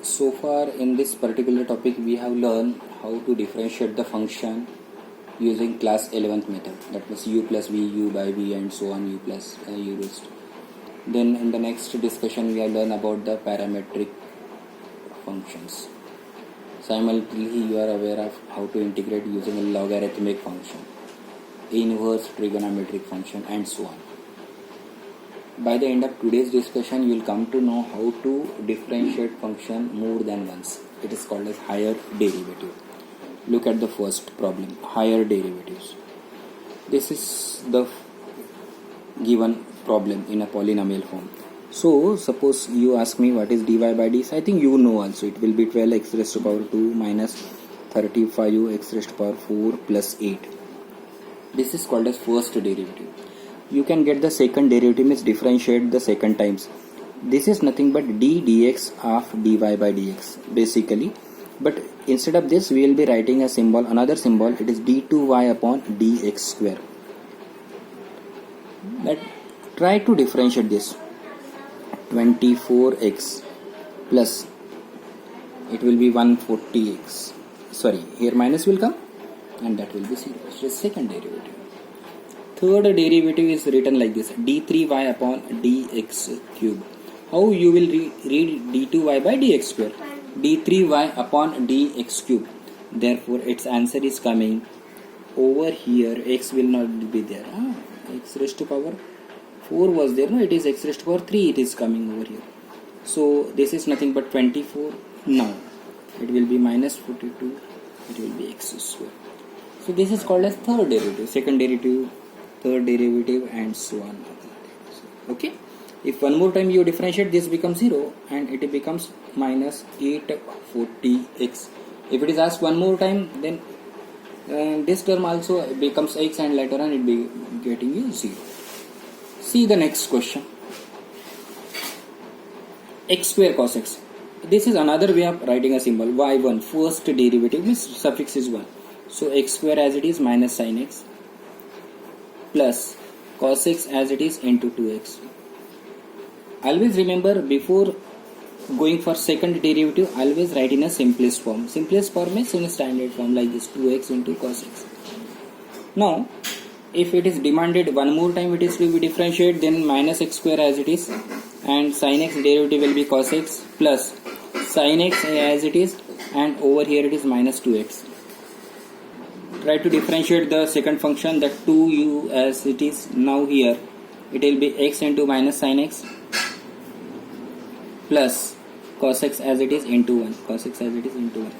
So far in this particular topic we have learned how to differentiate the function using class 11th method, that means u plus v, u by v and so on, u plus u rest. Then in the next discussion we have learned about the parametric functions. Simultaneously you are aware of how to integrate using a logarithmic function, inverse trigonometric function and so on. By the end of today's discussion, you will come to know how to differentiate function more than once. It is called as higher derivative. Look at the first problem, higher derivatives. This is the given problem in a polynomial form. So, suppose you ask me what is dy by dx. I think you know also. It will be 12x raised to power 2 minus 35x raised to power 4 plus 8. This is called as first derivative. You can get the second derivative, means differentiate the second times. This is nothing but d dx of dy by dx basically, but instead of this we will be writing a symbol, another symbol. It is d2y upon dx square. Let try to differentiate this. 24x plus it will be 140x, sorry, here minus will come and that will be 0. It is second derivative. Third derivative is written like this, d3y upon dx cube. How you will read d2y by dx square? d3y upon dx cube. Therefore, its answer is coming over here. X will not be there. X raised to power 4 was there. No, it is x raised to power 3. It is coming over here. So, this is nothing but 24. Now, it will be minus 42. It will be x square. So, this is called as third derivative. Second derivative, third derivative and so on. Okay, if one more time you differentiate, this becomes 0 and it becomes minus 840x. If it is asked one more time, then this term also becomes x and later on it be getting you 0. See the next question, x square cos x. This is another way of writing a symbol, y1, first derivative means suffix is 1. So x square as it is minus sin x plus cos x as it is into 2x. Always remember, before going for second derivative, always write in a simplest form. Simplest form is in a standard form like this, 2x into cos x. Now, if it is demanded one more time it is to be differentiated, then minus x square as it is and sin x derivative will be cos x plus sin x as it is and over here it is minus 2x. Try to differentiate the second function, that 2u as it is. Now here it will be x into minus sin x plus cos x as it is into 1. Cos x as it is into 1.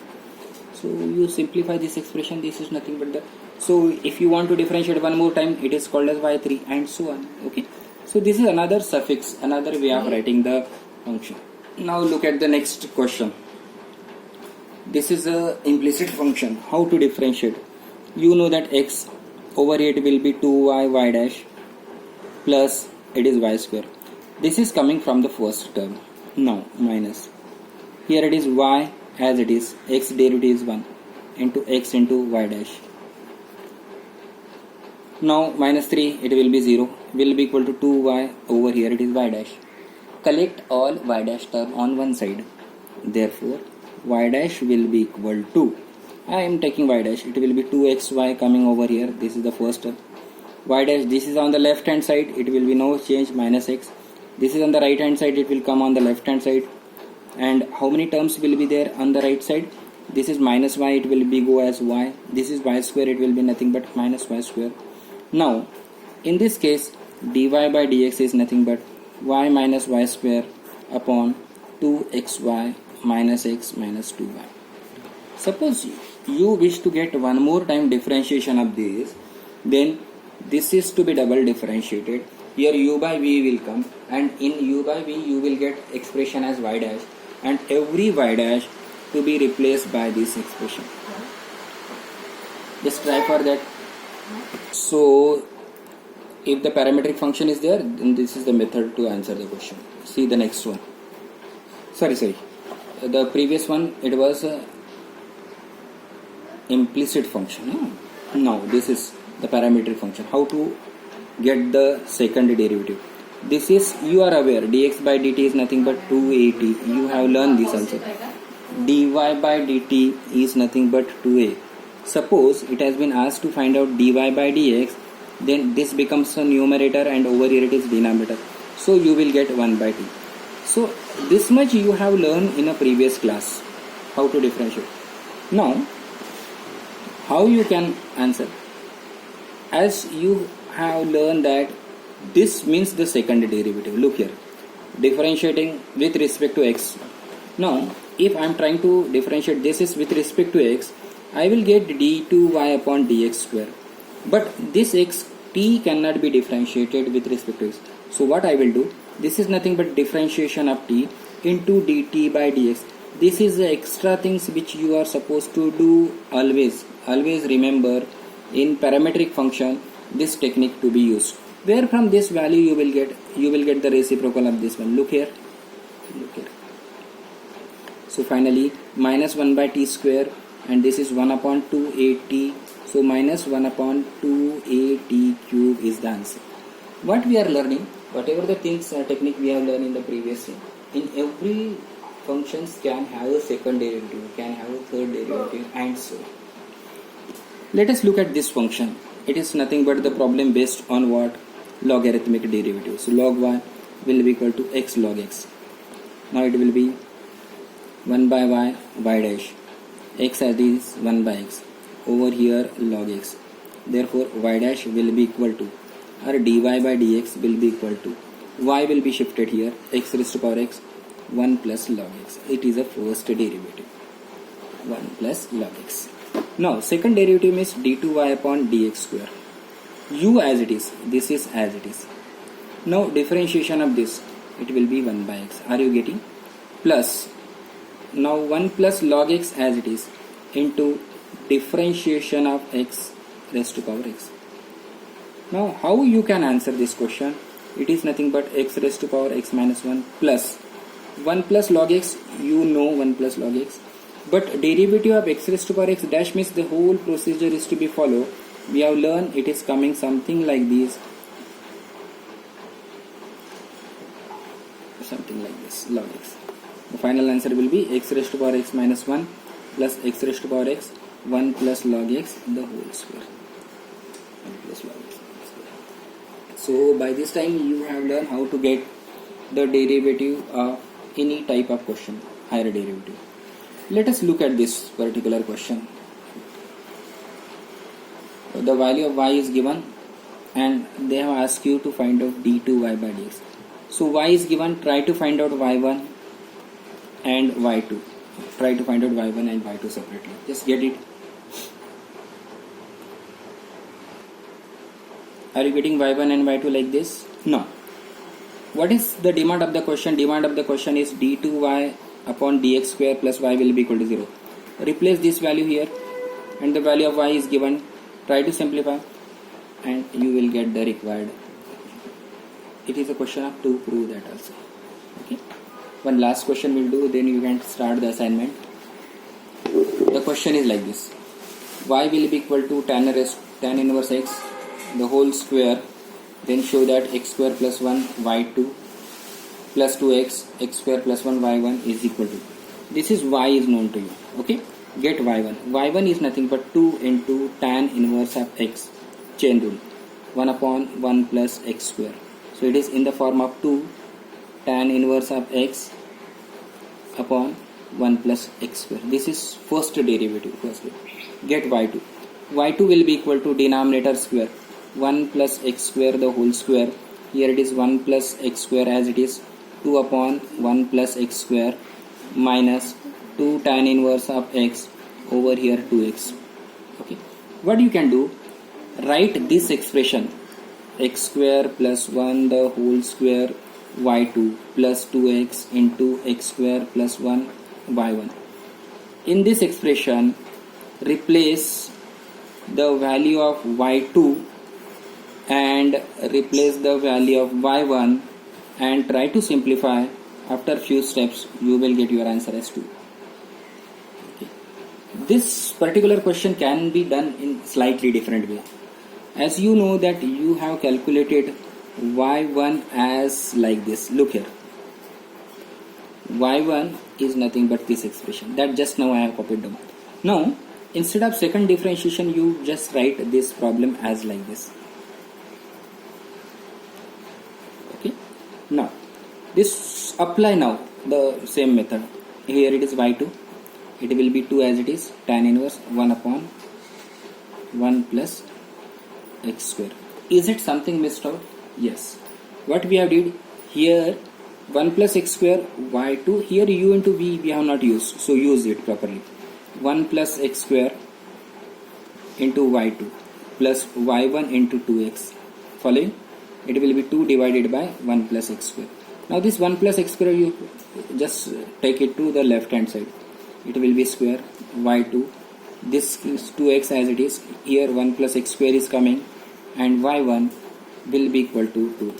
So you simplify this expression. This is nothing but the, so if you want to differentiate one more time, it is called as y3 and so on. Okay. So this is another suffix, another way of writing the function. Now look at the next question. This is a implicit function. How to differentiate? You know that x over here it will be 2y y dash plus it is y square. This is coming from the first term. Now minus. Here it is y as it is. X derivative is 1 into x into y dash. Now minus 3 it will be 0. Will be equal to 2y over here it is y dash. Collect all y dash term on one side. Therefore y dash will be equal to, I am taking y dash, it will be 2xy coming over here. This is the first term. Y dash, this is on the left hand side, it will be no change, minus x. This is on the right hand side, it will come on the left hand side. And how many terms will be there on the right side? This is minus y, it will be go as y. This is y square, it will be nothing but minus y square. Now in this case dy by dx is nothing but y minus y square upon 2xy minus x minus 2y. Suppose you wish to get one more time differentiation of this, then this is to be double differentiated. Here u by v will come and in u by v you will get expression as y dash and every y dash to be replaced by this expression. Just try for that. So if the parametric function is there, then this is the method to answer the question. See the next one. Sorry. The previous one, it was implicit function. Now this is the parametric function. How to get the second derivative? This is, you are aware, dx by dt is nothing but 2at. You have learned this also. Dy by dt is nothing but 2a. Suppose it has been asked to find out dy by dx, then this becomes a numerator and over here it is denominator. So you will get 1 by t. So this much you have learned in a previous class, how to differentiate. Now, how you can answer? As you have learned that this means the second derivative. Look here, differentiating with respect to x. Now, if I am trying to differentiate this is with respect to x, I will get d2y upon dx square. But this x t cannot be differentiated with respect to x. So what I will do? This is nothing but differentiation of t into dt by dx. This is the extra things which you are supposed to do always. Always remember, in parametric function this technique to be used. Where from this value you will get the reciprocal of this one. Look here. So finally minus 1 by t square, and this is 1 upon 2at. So minus 1 upon 2at cube is the answer. What we are learning, whatever the things technique we have learned in the previous year, in every functions can have a second derivative, can have a third derivative, and so on. Let us look at this function. It is nothing but the problem based on what? Logarithmic derivative. So log y will be equal to x log x. Now it will be 1 by y dash. X as is 1 by x. Over here log x. Therefore y dash will be equal to, or dy by dx will be equal to, y will be shifted here, x raised to power x, 1 plus log x. It is a first derivative. 1 plus log x. Now second derivative is d2y upon dx square. U as it is, this is as it is. Now differentiation of this, it will be 1 by x. Are you getting? Plus, now 1 plus log x as it is into differentiation of x raised to power x. Now how you can answer this question? It is nothing but x raised to power x minus 1 plus 1 plus log x. You know 1 plus log x. But derivative of x raised to power x dash means the whole procedure is to be followed. We have learned it is coming something like this. Something like this, log x. The final answer will be x raised to power x minus 1 plus x raised to power x 1 plus log x the whole square. 1 plus log x square. So by this time you have learned how to get the derivative of any type of question, higher derivative. Let us look at this particular question. The value of y is given and they have asked you to find out d2y by dx. So y is given, try to find out y1 and y2. Try to find out y1 and y2 separately. Just get it. Are you getting y1 and y2 like this? No. What is the demand of the question? Demand of the question is d2y upon dx square plus y will be equal to 0. Replace this value here and the value of y is given. Try to simplify and you will get the required. It is a question of to prove that also. Okay. One last question we'll do, then you can start the assignment. The question is like this. Y will be equal to tan inverse x the whole square, then show that x square plus 1 y2 plus 2x x square plus 1 y1 is equal to. This is y is known to you. Okay. Get y1. y1 is nothing but 2 into tan inverse of x, chain rule, 1 upon 1 plus x square. So it is in the form of 2 tan inverse of x upon 1 plus x square. This is first derivative. Get y2. y2 will be equal to denominator square, 1 plus x square the whole square. Here it is 1 plus x square as it is, 2 upon 1 plus x square minus 2 tan inverse of x over here 2x. Okay. What you can do? Write this expression x square plus 1 the whole square y2 plus 2x into x square plus 1 y1. In this expression, replace the value of y2 and replace the value of y1 and try to simplify. After few steps, you will get your answer as 2. Okay. This particular question can be done in slightly different way. As you know that you have calculated y1 as like this. Look here, y1 is nothing but this expression that just now I have copied down. Now instead of second differentiation, you just write this problem as like this. Okay, now this apply now the same method. Here it is y2, it will be 2 as it is, tan inverse 1 upon 1 plus x square. Is it something missed out? Yes. What we have did here, 1 plus x square y2, here u into v we have not used, so use it properly. 1 plus x square into y2 plus y1 into 2x. Following? It will be 2 divided by 1 plus x square. Now this 1 plus x square, you just take it to the left hand side. It will be square y2. This is 2x as it is. Here 1 plus x square is coming and y1 will be equal to 2.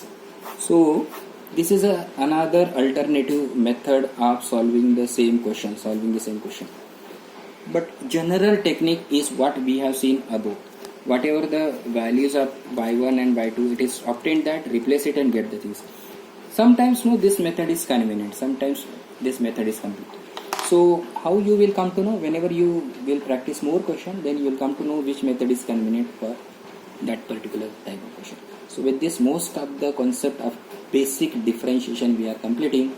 So this is another alternative method of solving the same question. But general technique is what we have seen above. Whatever the values of y1 and y2, it is obtained that, replace it and get the things. Sometimes no, this method is convenient, sometimes this method is complete. So how you will come to know? Whenever you will practice more question, then you will come to know which method is convenient for that particular type of question. So with this, most of the concept of basic differentiation we are completing.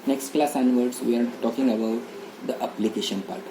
Next class onwards we are talking about the application part.